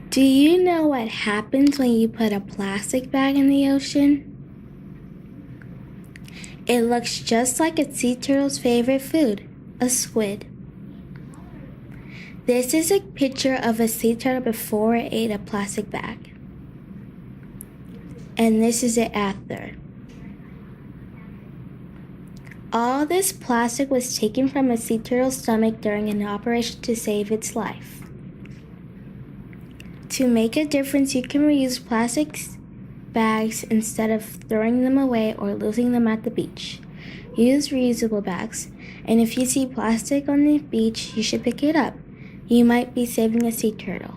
Do you know what happens when you put a plastic bag in the ocean? It looks just like a sea turtle's favorite food, a squid. This is a picture of a sea turtle before it ate a plastic bag. And this is it after. All this plastic was taken from a sea turtle's stomach during an operation to save its life. To make a difference, you can reuse plastic bags instead of throwing them away or losing them at the beach. Use reusable bags, and if you see plastic on the beach, you should pick it up. You might be saving a sea turtle.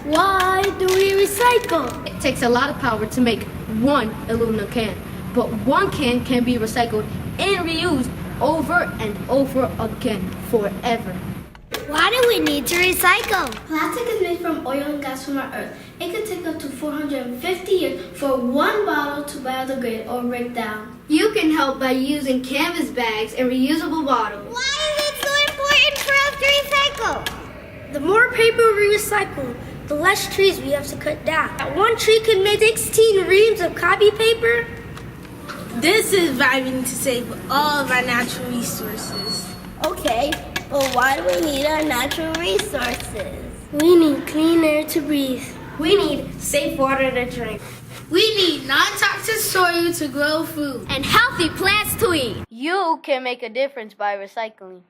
Why do we recycle? It takes a lot of power to make one aluminum can, but one can be recycled and reused over and over again forever. Why do we need to recycle? Plastic is made from oil and gas from our earth. It could take up to 450 years for one bottle to biodegrade or break down. You can help by using canvas bags and reusable bottles. Why is it so important for us to recycle? The more paper we recycle, the less trees we have to cut down. That one tree can make 16 reams of copy paper. This is why we need to save all of our natural resources. Okay, but why do we need our natural resources? We need clean air to breathe. We need safe water to drink. We need non-toxic soil to grow food. And healthy plants to eat. You can make a difference by recycling.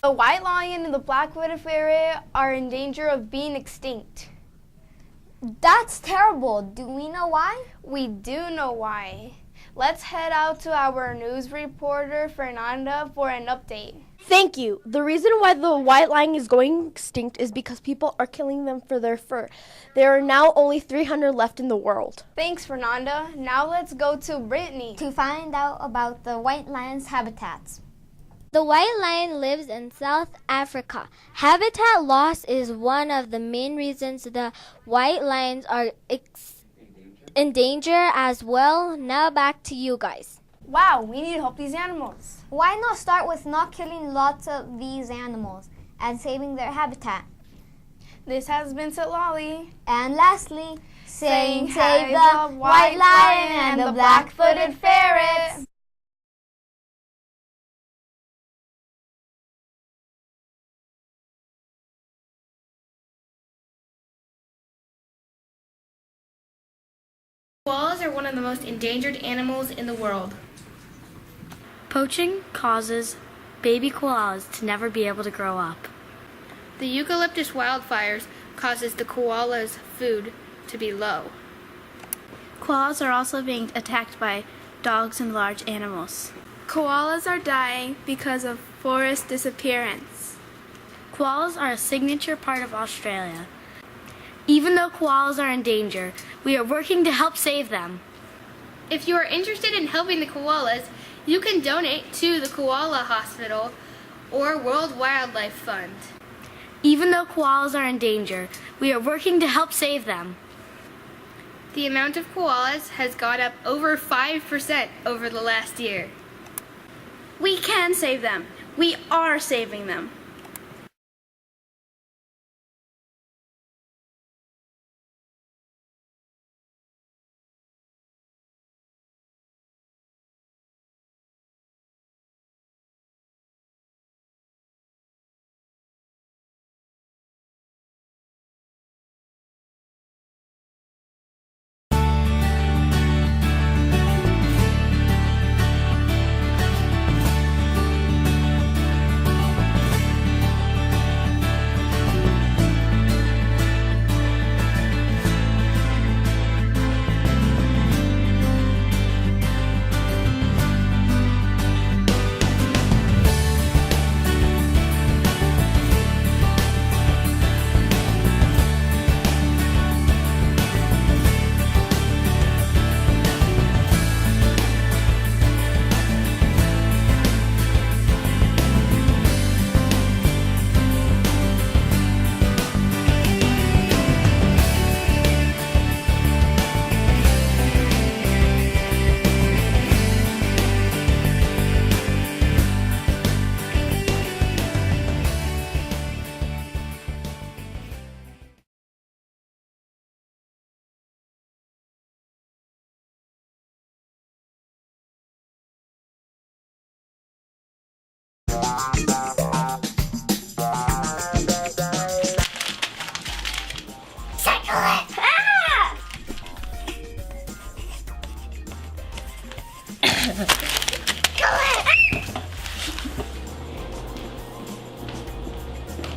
The white lion and the black-footed ferret are in danger of being extinct. That's terrible. Do we know why? We do know why. Let's head out to our news reporter, Fernanda, for an update. Thank you. The reason why the white lion is going extinct is because people are killing them for their fur. There are now only 300 left in the world. Thanks, Fernanda. Now let's go to Brittany to find out about the white lion's habitats. The white lion lives in South Africa. Habitat loss is one of the main reasons the white lions are in danger as well. Now back to you guys. Wow, we need to help these animals. Why not start with not killing lots of these animals and saving their habitat? This has been Sitlali. And lastly, saying save the white lion and the black-footed ferret. Koalas are one of the most endangered animals in the world. Poaching causes baby koalas to never be able to grow up. The eucalyptus wildfires causes the koalas' food to be low. Koalas are also being attacked by dogs and large animals. Koalas are dying because of forest disappearance. Koalas are a signature part of Australia. Even though koalas are in danger, we are working to help save them. If you are interested in helping the koalas, you can donate to the Koala Hospital or World Wildlife Fund. Even though koalas are in danger, we are working to help save them. The amount of koalas has gone up over 5% over the last year. We can save them. We are saving them.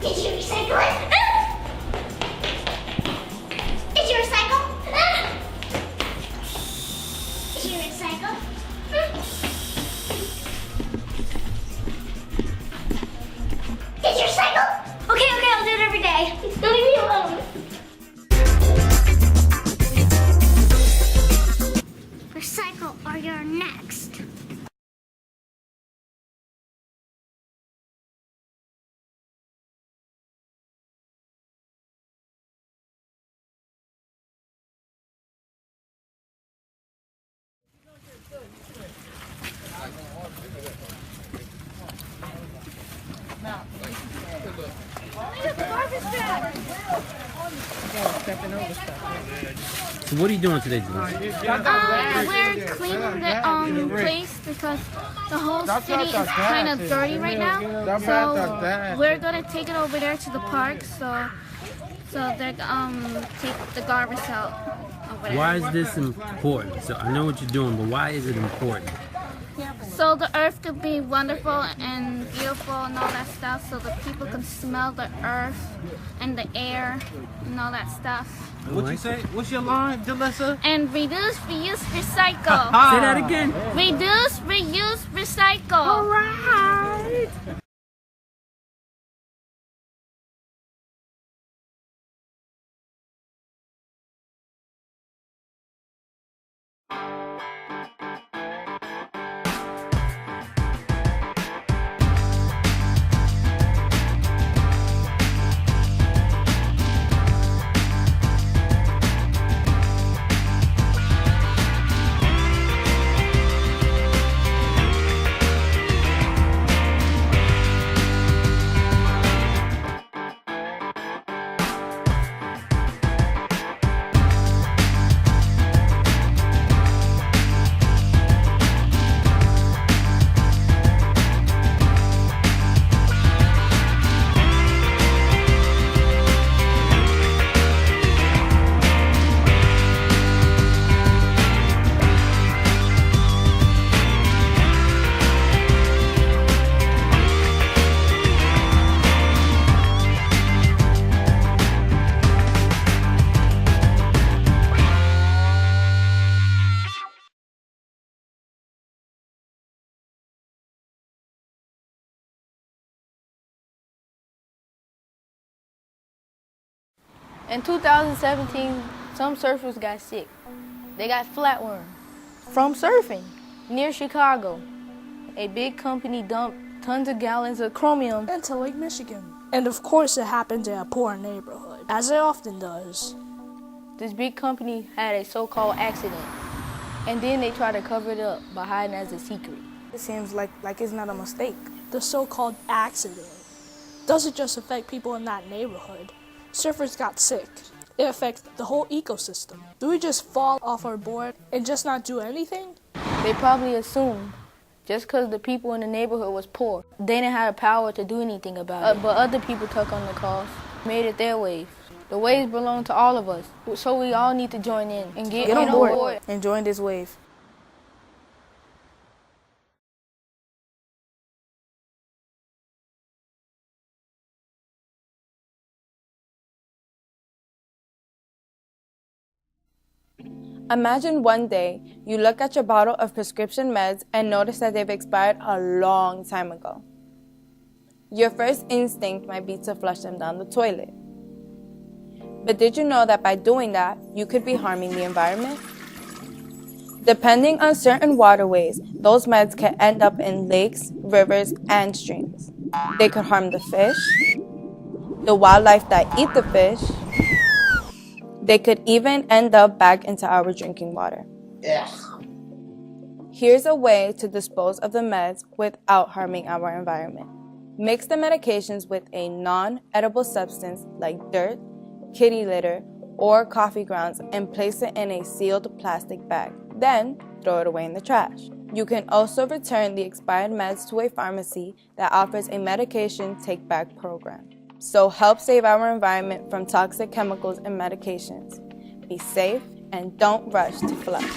Did you recycle it? Did you recycle? Did you recycle? Did you recycle? Okay, I'll do it every day. Don't leave me alone. Recycle or you're next. So what are you doing today, Julie? We're cleaning the place because the whole city is kind of dirty right now. So we're gonna take it over there to the park. So they're take the garbage out over there. Why is this important? So I know what you're doing, but why is it important? So the earth could be wonderful and beautiful and all that stuff. So the people can smell the earth and the air and all that stuff. What you say? What's your line, Jalissa? And reduce, reuse, recycle. Say that again. Reduce, reuse, recycle. All right. In 2017, some surfers got sick. They got flatworm from surfing near Chicago. A big company dumped tons of gallons of chromium into Lake Michigan. And of course it happened in a poor neighborhood, as it often does. This big company had a so-called accident, and then they tried to cover it up by hiding as a secret. It seems like it's not a mistake. The so-called accident doesn't just affect people in that neighborhood. Surfers got sick. It affects the whole ecosystem. Do we just fall off our board and just not do anything? They probably assumed just because the people in the neighborhood was poor, they didn't have the power to do anything about it. But other people took on the cost, made it their wave. The waves belong to all of us, so we all need to join in and get on board and join this wave. Imagine one day you look at your bottle of prescription meds and notice that they've expired a long time ago. Your first instinct might be to flush them down the toilet. But did you know that by doing that, you could be harming the environment? Depending on certain waterways, those meds can end up in lakes, rivers, and streams. They could harm the fish, the wildlife that eat the fish. They could even end up back into our drinking water. Here's a way to dispose of the meds without harming our environment. Mix the medications with a non-edible substance like dirt, kitty litter, or coffee grounds and place it in a sealed plastic bag. Then throw it away in the trash. You can also return the expired meds to a pharmacy that offers a medication take-back program. So help save our environment from toxic chemicals and medications. Be safe and don't rush to flush.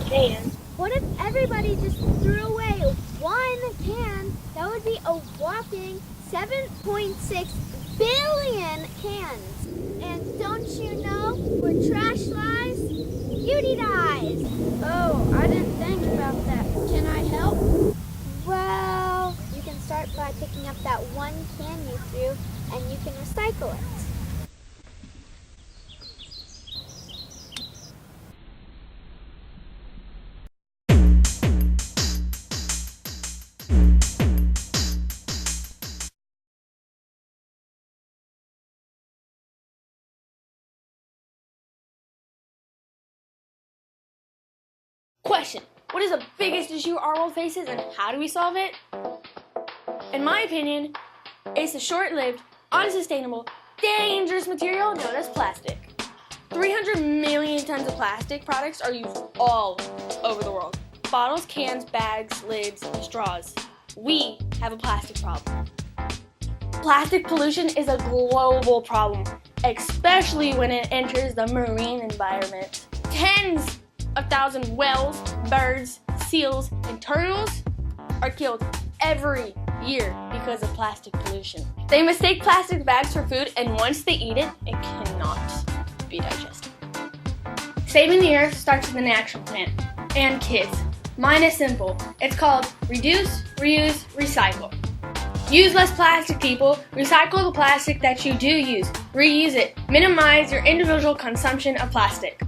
can. What if everybody just threw away one can? That would be a whopping 7.6 billion cans. And don't you know, where trash lies, beauty dies. Oh, I didn't think about that. Can I help? Well, you can start by picking up that one can you threw, and you can recycle it. Question: what is the biggest issue our world faces and how do we solve it? In my opinion, it's the short-lived, unsustainable, dangerous material known as plastic. 300 million tons of plastic products are used all over the world. Bottles, cans, bags, lids, straws. We have a plastic problem. Plastic pollution is a global problem, especially when it enters the marine environment. Tens of thousands of whales, birds, seals, and turtles are killed every year because of plastic pollution. They mistake plastic bags for food, and once they eat it, it cannot be digested. Saving the earth starts with an action plan. And kids, mine is simple. It's called reduce, reuse, recycle. Use less plastic, people. Recycle the plastic that you do use. Reuse it. Minimize your individual consumption of plastic.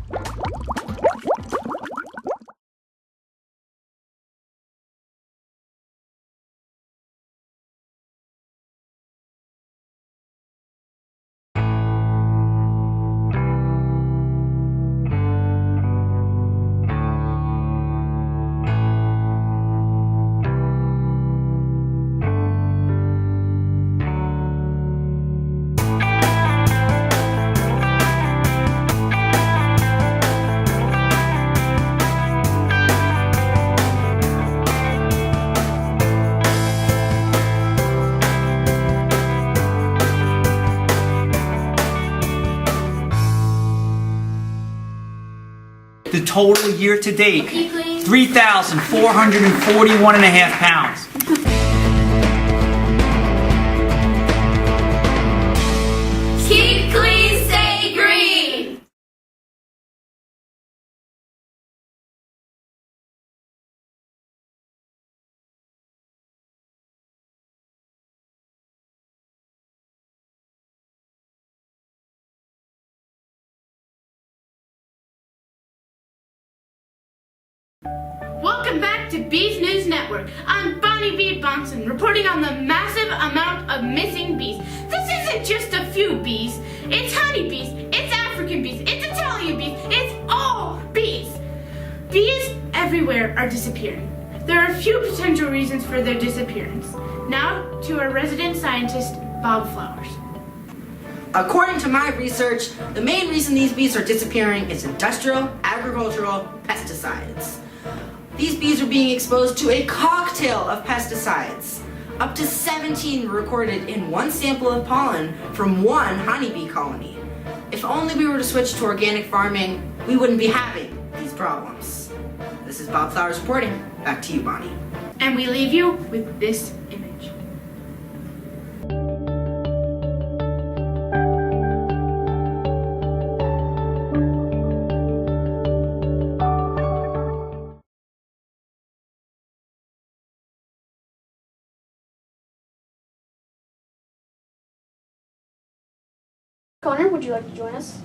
The total year to date, 3,441.5 pounds. Keep clean, stay green. Welcome back to Bees News Network. I'm Bonnie Bee Bonson, reporting on the massive amount of missing bees. This isn't just a few bees. It's honeybees, it's African bees, it's Italian bees, it's all bees. Bees everywhere are disappearing. There are a few potential reasons for their disappearance. Now to our resident scientist, Bob Flowers. According to my research, the main reason these bees are disappearing is industrial, agricultural, pesticides. These bees are being exposed to a cocktail of pesticides. Up to 17 were recorded in one sample of pollen from one honeybee colony. If only we were to switch to organic farming, we wouldn't be having these problems. This is Bob Flowers reporting. Back to you, Bonnie. And we leave you with this image. Connor, would you like to join us?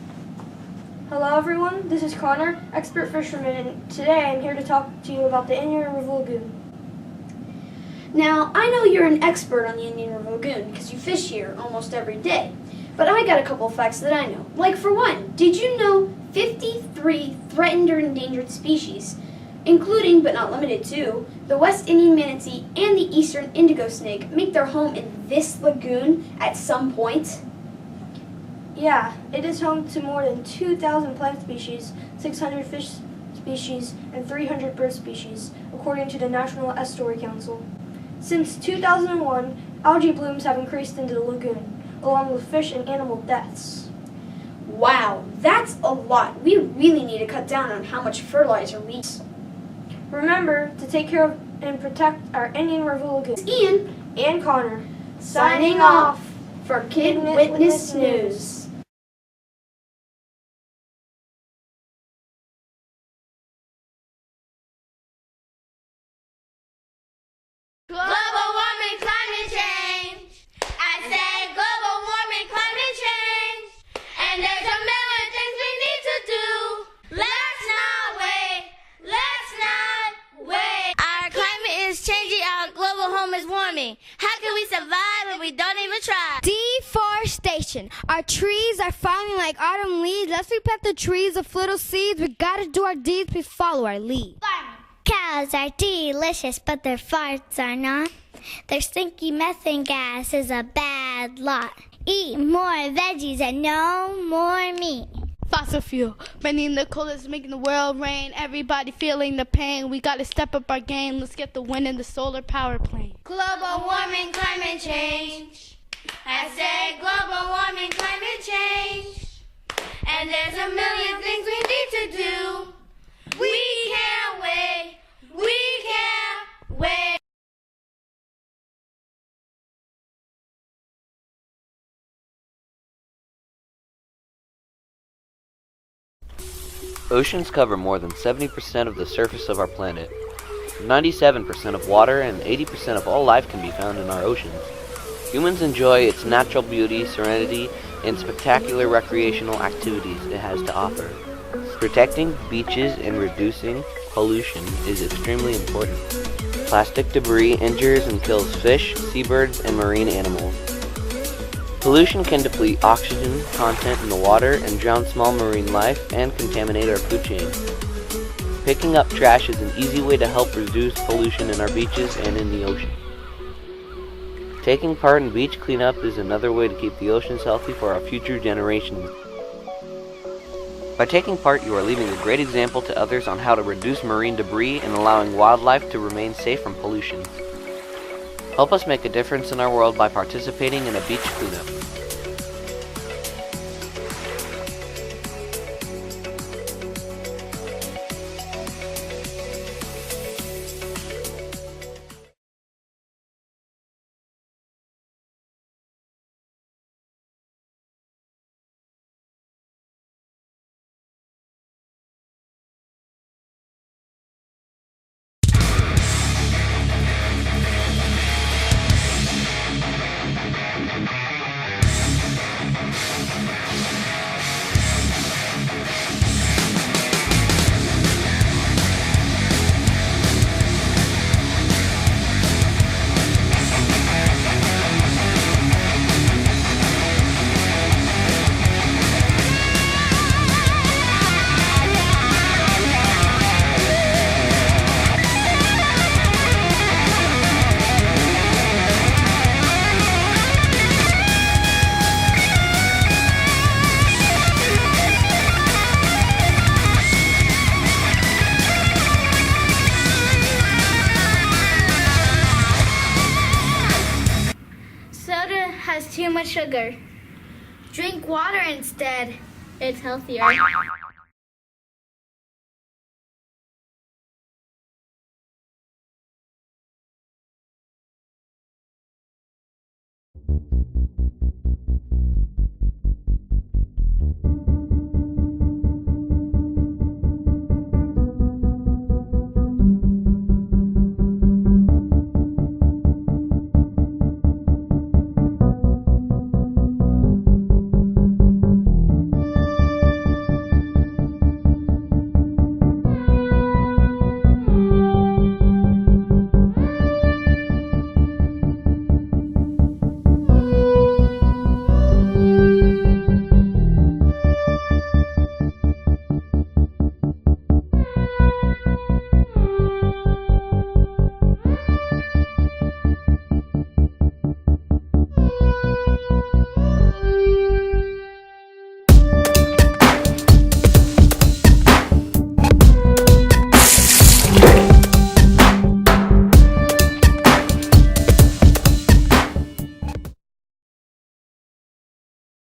Hello everyone, this is Connor, expert fisherman, and today I'm here to talk to you about the Indian River Lagoon. Now, I know you're an expert on the Indian River Lagoon because you fish here almost every day, but I got a couple of facts that I know. Like for one, did you know 53 threatened or endangered species, including but not limited to the West Indian manatee and the eastern indigo snake, make their home in this lagoon at some point? Yeah, it is home to more than 2,000 plant species, 600 fish species, and 300 bird species, according to the National Estuary Council. Since 2001, algae blooms have increased into the lagoon, along with fish and animal deaths. Wow, that's a lot. We really need to cut down on how much fertilizer we use. Remember to take care of and protect our Indian River Lagoon. Ian and Connor, signing off for Kid Witness News. Global warming, climate change. I said global warming, climate change. And there's a million things we need to do. Let's not wait. Let's not wait. Our climate is changing. Our global home is warming. How can we survive if we don't even try? Deforestation. Our trees are falling like autumn leaves. Let's replant the trees of little seeds. We gotta do our deeds. We follow our lead. Cows are delicious, but their farts are not. Their stinky methane gas is a bad lot. Eat more veggies and no more meat. Fossil fuel, bending the coldest, making the world rain. Everybody feeling the pain. We gotta step up our game. Let's get the wind and the solar power plane. Global warming, climate change. I said global warming, climate change. And there's a million things we need to do. We can't wait. We can't wait. Oceans cover more than 70% of the surface of our planet. 97% of water and 80% of all life can be found in our oceans. Humans enjoy its natural beauty, serenity, and spectacular recreational activities it has to offer. Protecting beaches and reducing pollution is extremely important. Plastic debris injures and kills fish, seabirds, and marine animals. Pollution can deplete oxygen content in the water and drown small marine life and contaminate our food chain. Picking up trash is an easy way to help reduce pollution in our beaches and in the ocean. Taking part in beach cleanup is another way to keep the oceans healthy for our future generations. By taking part, you are leaving a great example to others on how to reduce marine debris and allowing wildlife to remain safe from pollution. Help us make a difference in our world by participating in a beach cleanup. Soda has too much sugar. Drink water instead. It's healthier.